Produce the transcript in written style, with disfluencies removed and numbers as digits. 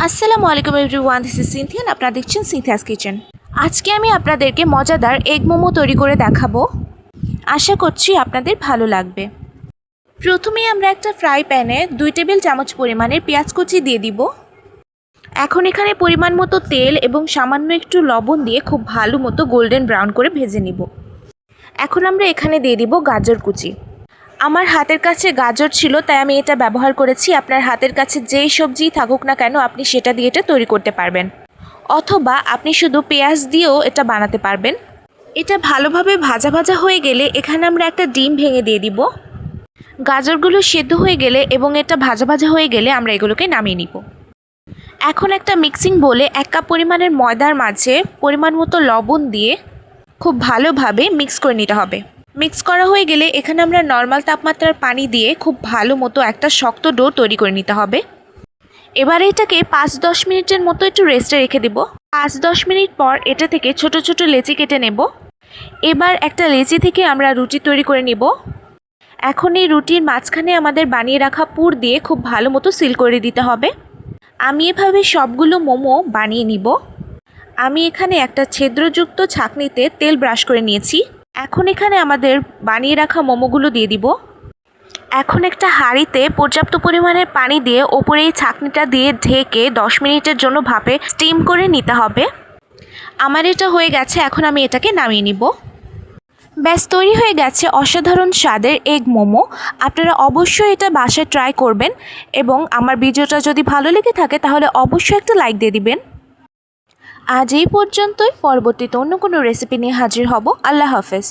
আসসালামু আলাইকুম everyone, this is Cynthia, আপনারা দেখছেন সিনথিয়াস কিচেন। আজকে আমি আপনাদেরকে মজাদার এগ মোমো তৈরি করে দেখাবো। আশা করছি আপনাদের ভালো লাগবে। প্রথমেই আমরা একটা ফ্রাই প্যানে 2 টেবিল চামচ পরিমাণের পেঁয়াজ কুচি দিয়ে দিব। এখন এখানে পরিমাণ মতো তেল এবং সামান্য একটু লবণ দিয়ে খুব ভালো মতো গোল্ডেন ব্রাউন করে ভেজে নিব। এখন আমরা এখানে দিয়ে দিব গাজর কুচি। আমার হাতের কাছে গাজর ছিল, তাই আমি এটা ব্যবহার করেছি। আপনার হাতের কাছে যেই সবজি থাকুক না কেন, আপনি সেটা দিয়ে এটা তৈরি করতে পারবেন, অথবা আপনি শুধু পেঁয়াজ দিয়েও এটা বানাতে পারবেন। এটা ভালোভাবে ভাজা ভাজা হয়ে গেলে এখানে আমরা একটা ডিম ভেঙে দিয়ে দিব। গাজরগুলো সেদ্ধ হয়ে গেলে এবং এটা ভাজা ভাজা হয়ে গেলে আমরা এগুলোকে নামিয়ে নিব। এখন একটা মিক্সিং বোলে 1 কাপ পরিমাণের ময়দার মাঝে পরিমাণ মতো লবণ দিয়ে খুব ভালোভাবে মিক্স করে নিতে হবে। মিক্স করা হয়ে গেলে এখানে আমরা নর্মাল তাপমাত্রার পানি দিয়ে খুব ভালো মতো একটা শক্ত ডো তৈরি করে নিতে হবে। এবার এটাকে 5-10 মিনিটের মতো একটু রেস্টে রেখে দেব। 5-10 মিনিট পর এটা থেকে ছোট ছোট লেচি কেটে নেব। এবার একটা লেচি থেকে আমরা রুটি তৈরি করে নিব। এখন এই রুটির মাঝখানে আমাদের বানিয়ে রাখা পুর দিয়ে খুব ভালো মতো সিল করে দিতে হবে। আমি এভাবে সবগুলো মোমো বানিয়ে নিব। আমি এখানে একটা ছিদ্রযুক্ত ছাঁকনিতে তেল ব্রাশ করে নিয়েছি। এখন এখানে আমাদের বানিয়ে রাখা মোমোগুলো দিয়ে দিব। এখন একটা হাঁড়িতে পর্যাপ্ত পরিমাণের পানি দিয়ে ওপরে এই ছাঁকনিটা দিয়ে ঢেকে 10 মিনিটের জন্য ভাপে স্টিম করে নিতে হবে। আমার এটা হয়ে গেছে, এখন আমি এটাকে নামিয়ে নিব। ব্যাস, তৈরি হয়ে গেছে অসাধারণ স্বাদের এগ মোমো। আপনারা অবশ্যই এটা বাসায় ট্রাই করবেন এবং আমার ভিডিওটা যদি ভালো লেগে থাকে তাহলে অবশ্যই একটা লাইক দিয়ে দিবেন। আজ এই পর্যন্তই। পরবর্তীতে অন্য কোনো রেসিপি নিয়ে হাজির হব। আল্লাহ হাফেজ।